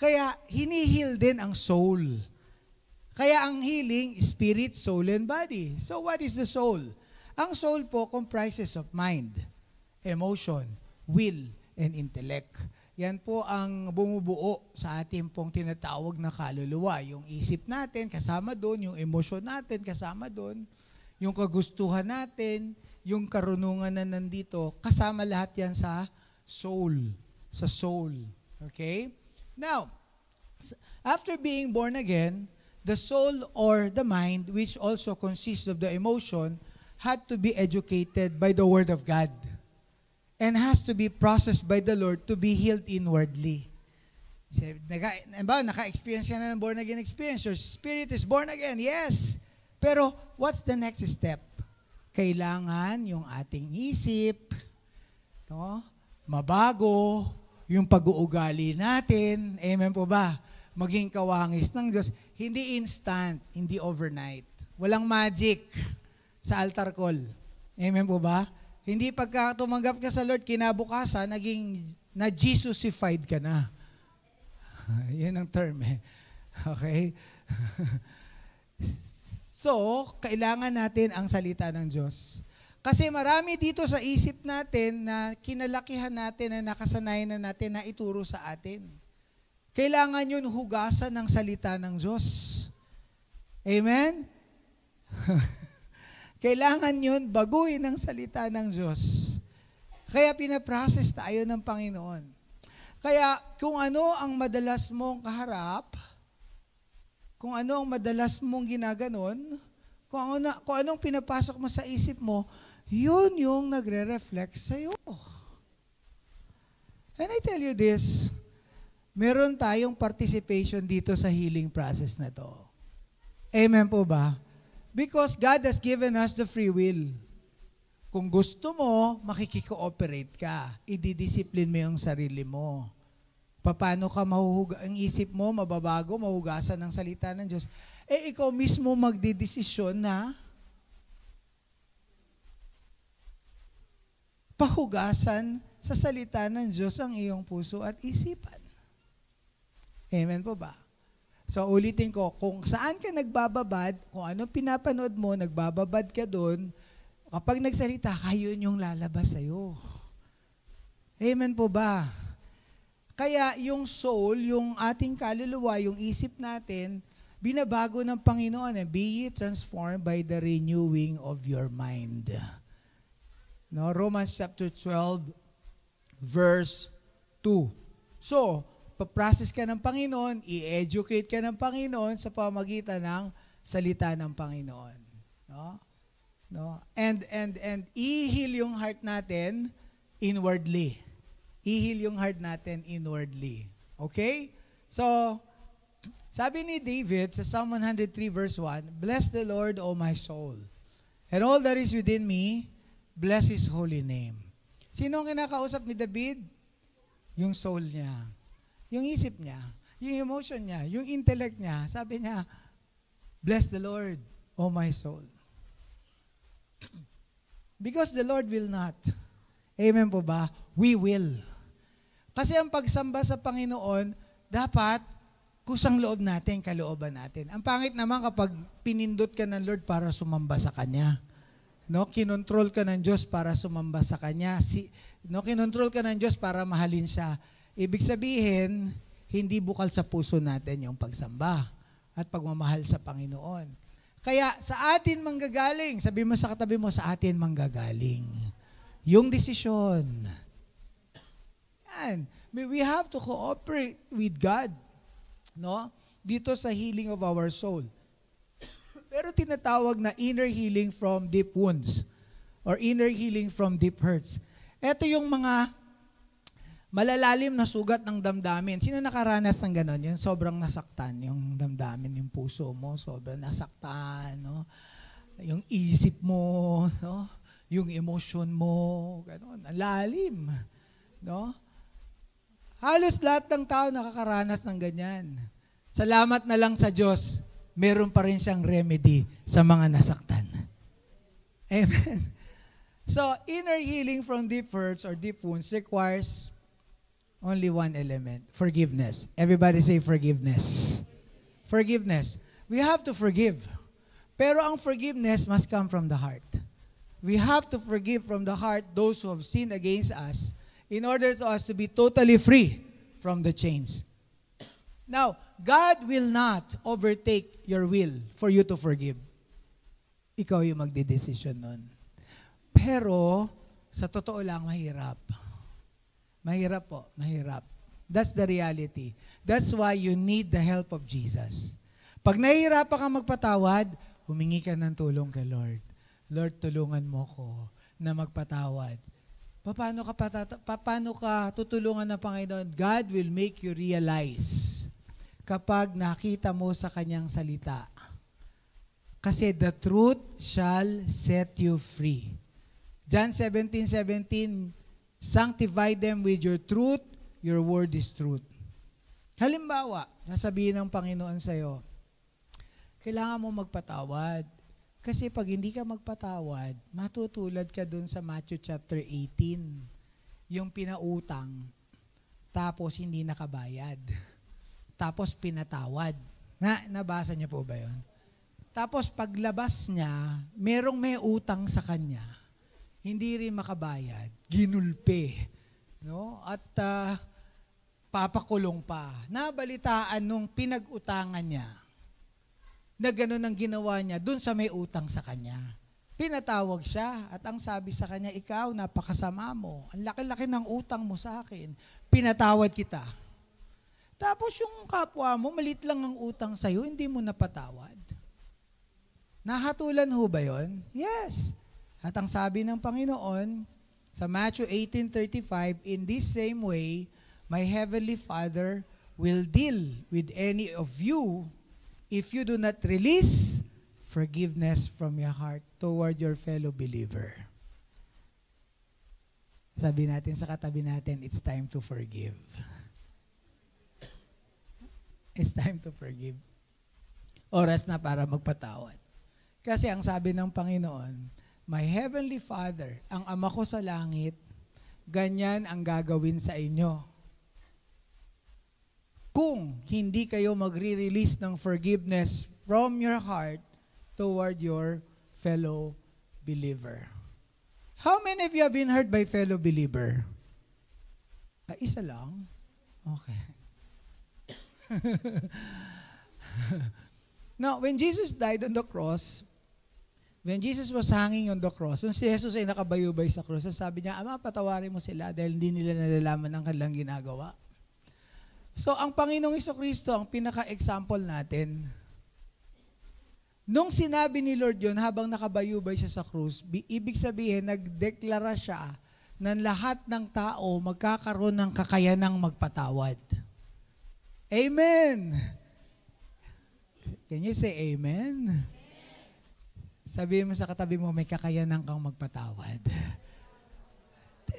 Kaya hinihil din ang soul. Kaya ang healing, spirit, soul, and body. So what is the soul? Ang soul po comprises of mind, emotion, will, and intellect. Yan po ang bumubuo sa ating pong tinatawag na kaluluwa. Yung isip natin, kasama doon. Yung emosyon natin, kasama doon. Yung kagustuhan natin, yung karunungan na nandito, kasama lahat yan sa soul. Sa soul. Okay? Now, after being born again, the soul or the mind, which also consists of the emotion, had to be educated by the Word of God. And has to be processed by the Lord to be healed inwardly. Naka-experience ka na ng born again experience. Your spirit is born again, yes. Pero what's the next step? Kailangan yung ating isip, mabago, yung pag-uugali natin, amen po ba? Maging kawangis ng Diyos. Hindi instant, hindi overnight. Walang magic sa altar call. Amen po ba? Hindi pagka tumanggap ka sa Lord, kinabukasan, naging na-Jesusified ka na. Yan ang term eh. Okay? So, kailangan natin ang salita ng Diyos. Kasi marami dito sa isip natin na kinalakihan natin, na nakasanayan na natin na ituro sa atin. Kailangan yun hugasan ng salita ng Diyos. Amen? Kailangan yun baguhin ng salita ng Diyos. Kaya pinaprocess tayo ng Panginoon. Kaya kung ano ang madalas mong kaharap, kung ano ang madalas mong ginaganon, kung anong pinapasok mo sa isip mo, yun yung nagre-reflect sa'yo. And I tell you this, meron tayong participation dito sa healing process na to. Amen po ba? Because God has given us the free will. Kung gusto mo, makikikooperate ka. Ididisiplin mo yung sarili mo. Paano ka ang isip mo, mababago, mahugasan ng salita ng Diyos. Ikaw mismo magdidesisyon na pahugasan sa salita ng Diyos ang iyong puso at isipan. Amen po ba? So ulitin ko, kung saan ka nagbababad, kung anong pinapanood mo, nagbababad ka doon, kapag nagsalita ka, yun yung lalabas sa'yo. Amen po ba? Kaya yung soul, yung ating kaluluwa, yung isip natin, binabago ng Panginoon. Be ye transformed by the renewing of your mind. No, Romans chapter 12, verse 2. So, paprocess ka ng Panginoon, i-educate ka ng Panginoon sa pamagitan ng salita ng Panginoon. No? And i-heal yung heart natin inwardly. I-heal yung heart natin inwardly. Okay? So, sabi ni David sa Psalm 103 verse 1, "Bless the Lord, O my soul, and all that is within me, bless His holy name." Sino ang kinakausap ni David? Yung soul niya. Yung isip niya, yung emotion niya, yung intellect niya, sabi niya, "Bless the Lord, O my soul." Because the Lord will not. Amen po ba? We will. Kasi ang pagsamba sa Panginoon, dapat kusang loob natin, kalooban natin. Ang pangit naman kapag pinindot ka ng Lord para sumamba sa Kanya. No? Kinontrol ka ng Diyos para sumamba sa Kanya. Kinontrol ka ng Diyos para mahalin siya. Ibig sabihin, hindi bukal sa puso natin yung pagsamba at pagmamahal sa Panginoon. Kaya sa atin manggagaling, sabi mo sa katabi mo, sa atin manggagaling yung desisyon. Yan. We have to cooperate with God, no? Dito sa healing of our soul. Pero tinatawag na inner healing from deep wounds or inner healing from deep hurts. Ito yung mga malalalim na sugat ng damdamin. Sino nakaranas ng gano'n? Yung sobrang nasaktan, yung damdamin, yung puso mo, sobrang nasaktan, no? Yung isip mo, no? Yung emosyon mo, gano'n, ang lalim, no? Halos lahat ng tao nakakaranas ng ganyan. Salamat na lang sa Diyos, meron pa rin siyang remedy sa mga nasaktan. Amen. So, inner healing from deep hurts or deep wounds requires Only one element. Forgiveness. Everybody say forgiveness. Forgiveness. We have to forgive. Pero ang forgiveness must come from the heart. We have to forgive from the heart those who have sinned against us in order to us to be totally free from the chains. Now, God will not overtake your will for you to forgive. Ikaw yung magdedesisyon nun. Pero, sa totoo lang, mahirap. Mahirap po, mahirap. That's the reality. That's why you need the help of Jesus. Pag nahihirapan ka magpatawad, humingi ka ng tulong kay Lord. Lord, tulungan mo ko na magpatawad. Paano ka tutulungan ng Panginoon? God will make you realize kapag nakita mo sa kanyang salita. Kasi the truth shall set you free. John 17:17, sanctify them with your truth, your word is truth. Halimbawa, sasabihin ng Panginoon sa'yo, kailangan mo magpatawad. Kasi pag hindi ka magpatawad, matutulad ka dun sa Matthew chapter 18, yung pinautang, tapos hindi nakabayad. Tapos pinatawad. Nabasa niya po ba yun? Tapos paglabas niya, merong may utang sa kanya. Hindi rin makabayad. Ginulpe. No? At papakulong pa. Nabalitaan nung pinag-utangan niya na gano'n ang ginawa niya dun sa may utang sa kanya. Pinatawag siya at ang sabi sa kanya, ikaw, napakasama mo. Ang laki-laki ng utang mo sa akin. Pinatawad kita. Tapos yung kapwa mo, malit lang ang utang sa'yo, hindi mo napatawad. Nahatulan ho ba yun? Yes. At ang sabi ng Panginoon, sa Matthew 18:35, in this same way, my heavenly Father will deal with any of you if you do not release forgiveness from your heart toward your fellow believer. Sabi natin sa katabi natin, it's time to forgive. It's time to forgive. Oras na para magpatawad. Kasi ang sabi ng Panginoon, my heavenly Father, ang Ama ko sa langit, ganyan ang gagawin sa inyo. Kung hindi kayo magre-release ng forgiveness from your heart toward your fellow believer. How many of you have been hurt by fellow believer? Isa lang? Okay. Now, when Jesus died on the cross, when Jesus was hanging on the cross, nung si Jesus ay nakabayubay sa cross, sabi niya, Ama, patawarin mo sila dahil hindi nila nalalaman ang kanilang ginagawa. So, ang Panginoong Jesucristo, ang pinaka-example natin, nung sinabi ni Lord yun, habang nakabayubay siya sa krus, ibig sabihin, nagdeklara siya na lahat ng tao magkakaroon ng kakayanang magpatawad. Amen! Can you say amen? Sabihin mo sa katabi mo, may kakayanan kang magpatawad.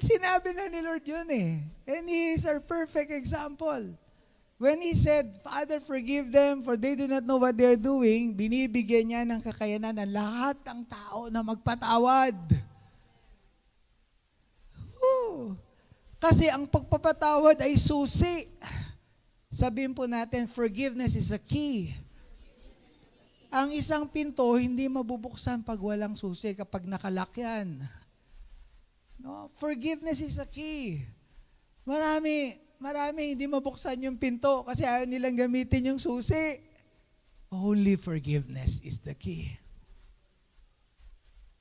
Sinabi na ni Lord yun eh. And He is our perfect example. When He said, Father, forgive them for they do not know what they're doing, binibigyan niya ng kakayanan ng lahat ng tao na magpatawad. Whew. Kasi ang pagpapatawad ay susi. Sabihin po natin, forgiveness is a key. Ang isang pinto, hindi mabubuksan pag walang susi, kapag nakalak yan. No? Forgiveness is a key. Marami hindi mabuksan yung pinto kasi ayaw nilang gamitin yung susi. Only forgiveness is the key.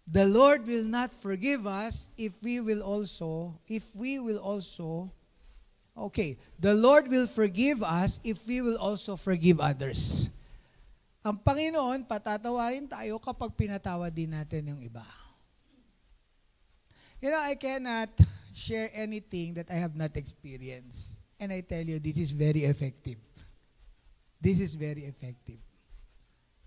The Lord will not forgive us if we will also, the Lord will forgive us if we will also forgive others. Ang Panginoon, patatawarin tayo kapag pinatawad din natin yung iba. You know, I cannot share anything that I have not experienced. And I tell you, this is very effective. This is very effective.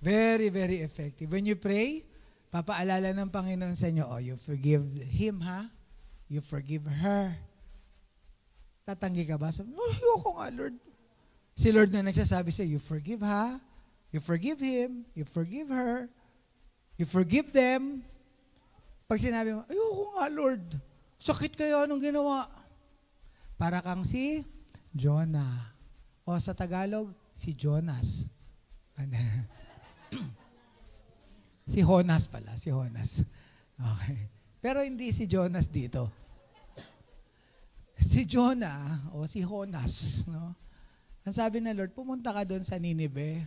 Very, very effective. When you pray, papaalala ng Panginoon sa inyo, you forgive him, ha? You forgive her. Tatanggi ka ba? No, ayoko nga, Lord. Si Lord na nagsasabi sa'yo, you forgive ha? You forgive him, you forgive her, you forgive them. Pag sinabi mo, ayoko nga, Lord. Sakit kaya anong ginawa? Para kang si Jonah. O sa Tagalog, si Jonas. Si Jonas pala, si Jonas. Okay. Pero hindi si Jonas dito. Si Jonah o si Jonas, no? Ang sabi ng Lord, pumunta ka doon sa Nineveh.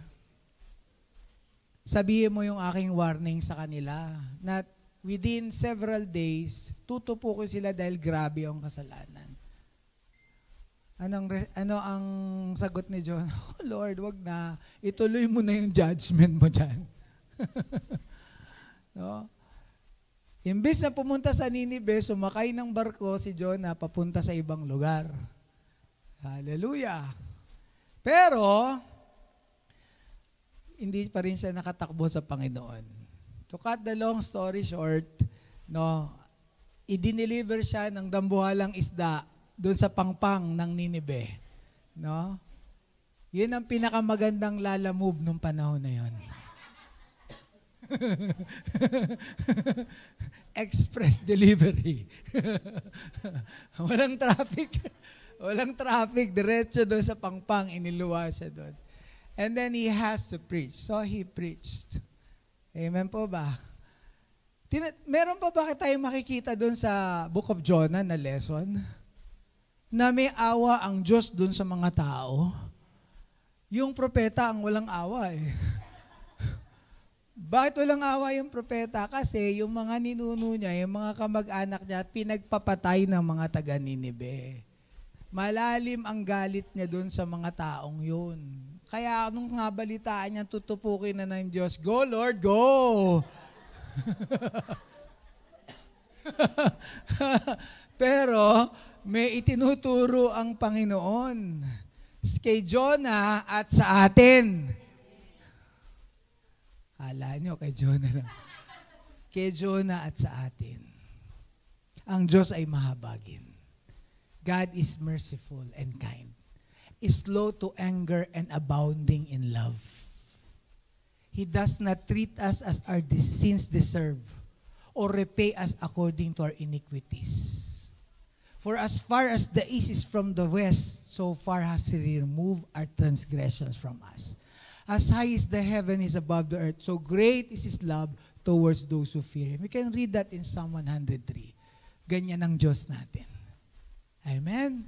Sabihin mo yung aking warning sa kanila na within several days, tutupukin sila dahil grabe ang kasalanan. Ano ang sagot ni Jonah? Oh Lord, wag na. Ituloy mo na yung judgment mo dyan. No? Imbes na pumunta sa Nineveh, sumakay ng barko si Jonah papunta sa ibang lugar. Hallelujah! Pero, hindi pa rin siya nakatakbo sa Panginoon. To cut the long story short, no, i-deliver siya ng dambuhalang isda doon sa pangpang ng Nineveh. No? Yun ang pinakamagandang lala move nung panahon na yun. Express delivery. Walang traffic. Walang traffic. Diretso doon sa pangpang, iniluwa siya doon. And then he has to preach. So he preached. Amen po ba? Meron pa ba tayong makikita doon sa Book of Jonah na lesson? Na may awa ang Diyos doon sa mga tao? Yung propeta ang walang awa eh. Bakit walang awa yung propeta? Kasi yung mga ninuno niya, yung mga kamag-anak niya, pinagpapatay ng mga taga Nineveh. Malalim ang galit niya doon sa mga taong yun. Kaya nung nga balitaan niya, tutupukin na ng Diyos, go Lord, go! Pero may itinuturo ang Panginoon kay Jonah at sa atin. Hala nyo, kay Jonah lang. Kay Jonah at sa atin. Ang Diyos ay mahabagin. God is merciful and kind. Is slow to anger and abounding in love. He does not treat us as our sins deserve or repay us according to our iniquities. For as far as the east is from the west, so far has He removed our transgressions from us. As high as the heaven is above the earth, so great is His love towards those who fear Him. We can read that in Psalm 103. Ganyan ang Diyos natin. Amen?